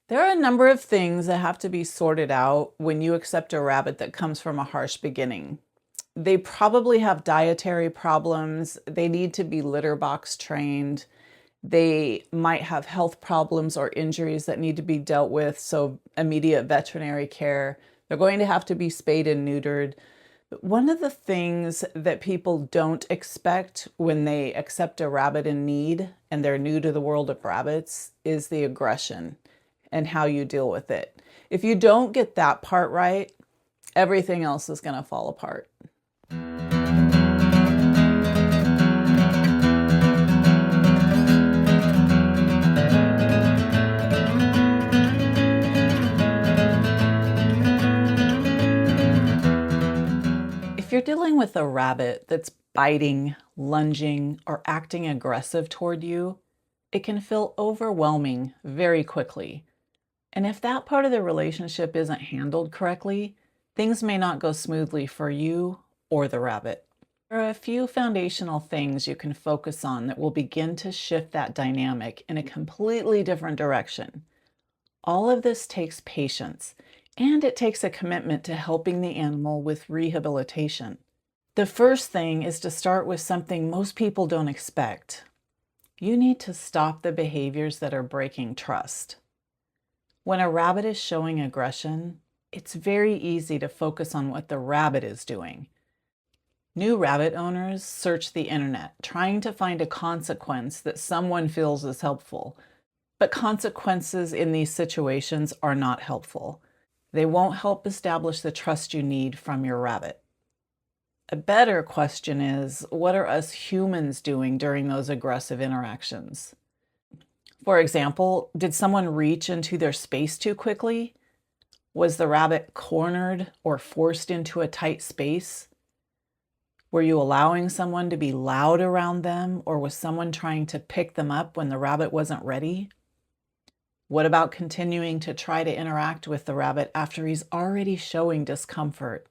There are a number of things that have to be sorted out when you accept a rabbit that comes from a harsh beginning. They probably have dietary problems. They need to be litter box trained. They might have health problems or injuries that need to be dealt with, so immediate veterinary care. They're going to have to be spayed and neutered. But one of the things that people don't expect when they accept a rabbit in need and they're new to the world of rabbits is the aggression and how you deal with it. If you don't get that part right, everything else is going to fall apart. If you're dealing with a rabbit that's biting, lunging, or acting aggressive toward you, it can feel overwhelming very quickly. And if that part of the relationship isn't handled correctly, things may not go smoothly for you or the rabbit. There are a few foundational things you can focus on that will begin to shift that dynamic in a completely different direction. All of this takes patience, and it takes a commitment to helping the animal with rehabilitation. The first thing is to start with something most people don't expect. You need to stop the behaviors that are breaking trust. When a rabbit is showing aggression, it's very easy to focus on what the rabbit is doing. New rabbit owners search the internet, trying to find a consequence that someone feels is helpful. But consequences in these situations are not helpful. They won't help establish the trust you need from your rabbit. A better question is, what are us humans doing during those aggressive interactions? For example, did someone reach into their space too quickly? Was the rabbit cornered or forced into a tight space? Were you allowing someone to be loud around them, or was someone trying to pick them up when the rabbit wasn't ready? What about continuing to try to interact with the rabbit after he's already showing discomfort?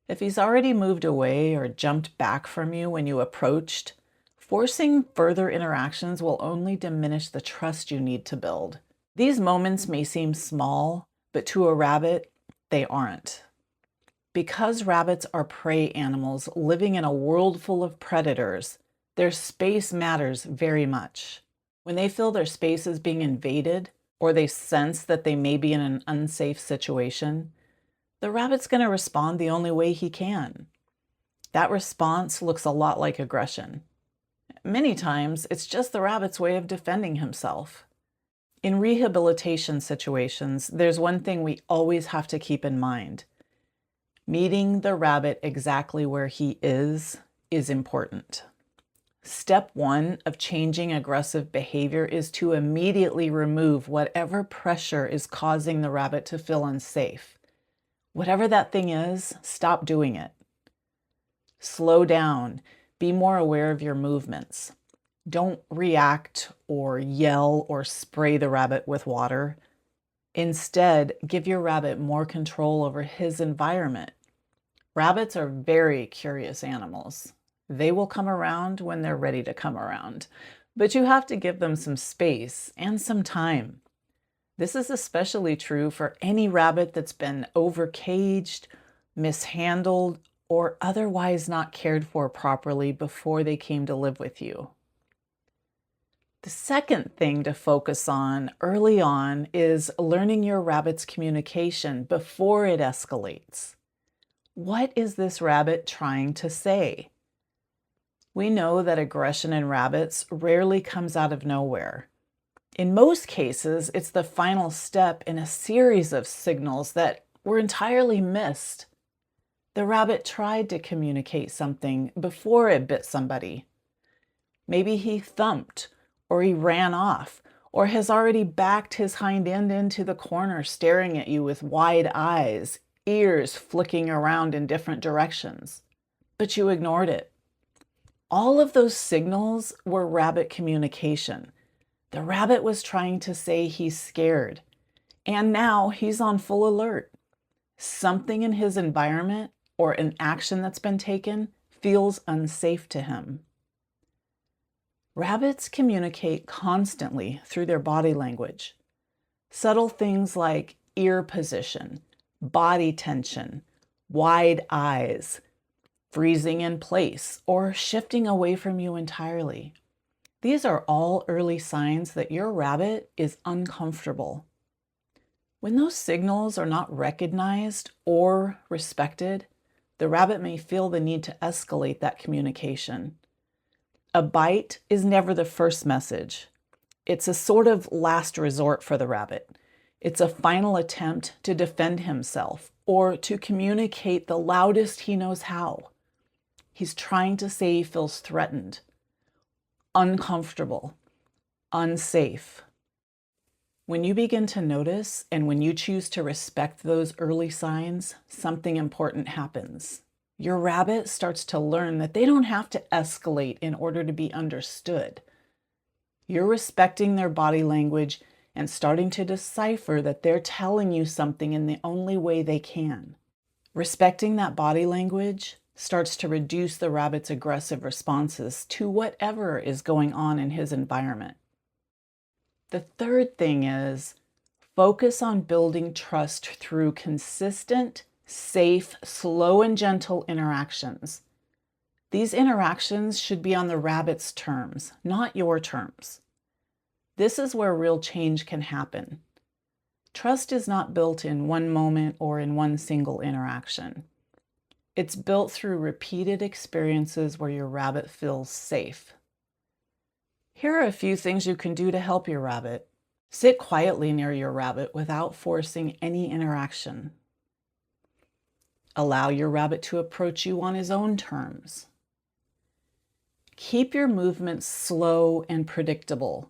If he's already moved away or jumped back from you when you approached, forcing further interactions will only diminish the trust you need to build. These moments may seem small, but to a rabbit, they aren't. Because rabbits are prey animals living in a world full of predators, their space matters very much. When they feel their space is being invaded, or they sense that they may be in an unsafe situation, the rabbit's going to respond the only way he can. That response looks a lot like aggression. Many times, it's just the rabbit's way of defending himself. In rehabilitation situations, there's one thing we always have to keep in mind. Meeting the rabbit exactly where he is important. Step one of changing aggressive behavior is to immediately remove whatever pressure is causing the rabbit to feel unsafe. Whatever that thing is, stop doing it. Slow down. Be more aware of your movements. Don't react or yell or spray the rabbit with water. Instead, give your rabbit more control over his environment. Rabbits are very curious animals. They will come around when they're ready to come around, but you have to give them some space and some time. This is especially true for any rabbit that's been overcaged, mishandled, or otherwise not cared for properly before they came to live with you. The second thing to focus on early on is learning your rabbit's communication before it escalates. What is this rabbit trying to say? We know that aggression in rabbits rarely comes out of nowhere. In most cases, it's the final step in a series of signals that were entirely missed. The rabbit tried to communicate something before it bit somebody. Maybe he thumped, or he ran off, or has already backed his hind end into the corner staring at you with wide eyes, ears flicking around in different directions. But you ignored it. All of those signals were rabbit communication. The rabbit was trying to say he's scared, and now he's on full alert. Something in his environment or an action that's been taken feels unsafe to him. Rabbits communicate constantly through their body language. Subtle things like ear position, body tension, wide eyes, freezing in place, or shifting away from you entirely. These are all early signs that your rabbit is uncomfortable. When those signals are not recognized or respected, the rabbit may feel the need to escalate that communication. A bite is never the first message. It's a sort of last resort for the rabbit. It's a final attempt to defend himself or to communicate the loudest he knows how. He's trying to say he feels threatened, uncomfortable, unsafe. When you begin to notice and when you choose to respect those early signs, something important happens. Your rabbit starts to learn that they don't have to escalate in order to be understood. You're respecting their body language and starting to decipher that they're telling you something in the only way they can. Respecting that body language starts to reduce the rabbit's aggressive responses to whatever is going on in his environment. The third thing is focus on building trust through consistent, safe, slow, and gentle interactions. These interactions should be on the rabbit's terms, not your terms. This is where real change can happen. Trust is not built in one moment or in one single interaction. It's built through repeated experiences where your rabbit feels safe. Here are a few things you can do to help your rabbit. Sit quietly near your rabbit without forcing any interaction. Allow your rabbit to approach you on his own terms. Keep your movements slow and predictable.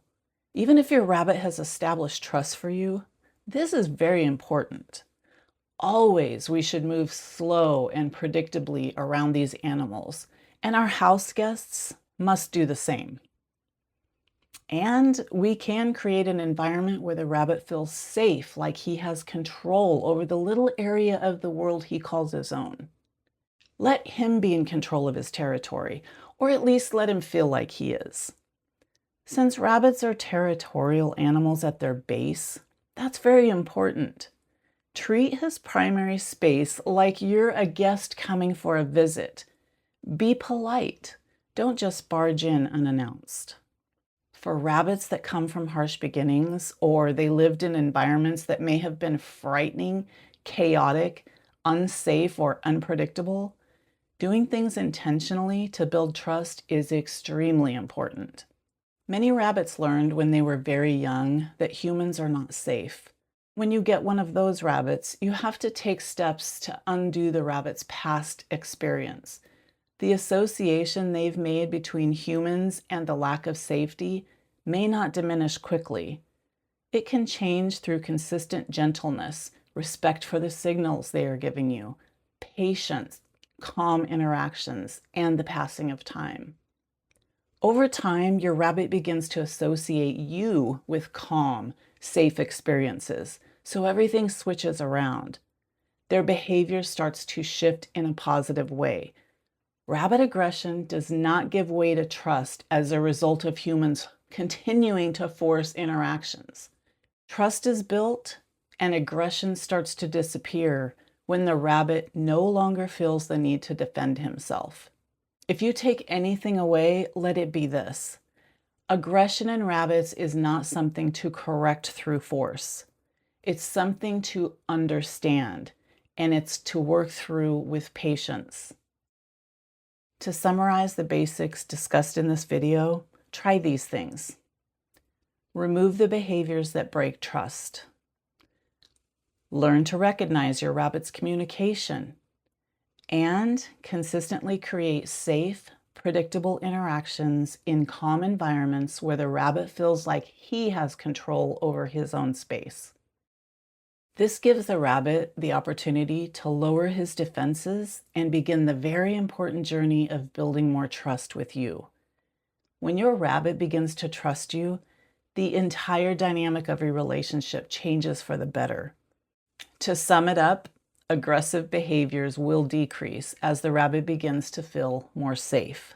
Even if your rabbit has established trust for you, this is very important. Always we should move slow and predictably around these animals, and our house guests must do the same. And we can create an environment where the rabbit feels safe, like he has control over the little area of the world he calls his own. Let him be in control of his territory, or at least let him feel like he is. Since rabbits are territorial animals at their base, that's very important. Treat his primary space like you're a guest coming for a visit. Be polite. Don't just barge in unannounced. For rabbits that come from harsh beginnings, or they lived in environments that may have been frightening, chaotic, unsafe, or unpredictable, doing things intentionally to build trust is extremely important. Many rabbits learned when they were very young that humans are not safe. When you get one of those rabbits, you have to take steps to undo the rabbit's past experience. The association they've made between humans and the lack of safety may not diminish quickly. It can change through consistent gentleness, respect for the signals they are giving you, patience, calm interactions, and the passing of time. Over time, your rabbit begins to associate you with calm, safe experiences, so everything switches around. Their behavior starts to shift in a positive way. Rabbit aggression does not give way to trust as a result of humans continuing to force interactions. Trust is built and aggression starts to disappear when the rabbit no longer feels the need to defend himself. If you take anything away, let it be this. Aggression in rabbits is not something to correct through force. It's something to understand, and it's to work through with patience. To summarize the basics discussed in this video, try these things. Remove the behaviors that break trust. Learn to recognize your rabbit's communication. And consistently create safe, predictable interactions in calm environments where the rabbit feels like he has control over his own space. This gives the rabbit the opportunity to lower his defenses and begin the very important journey of building more trust with you. When your rabbit begins to trust you, the entire dynamic of your relationship changes for the better. To sum it up, aggressive behaviors will decrease as the rabbit begins to feel more safe.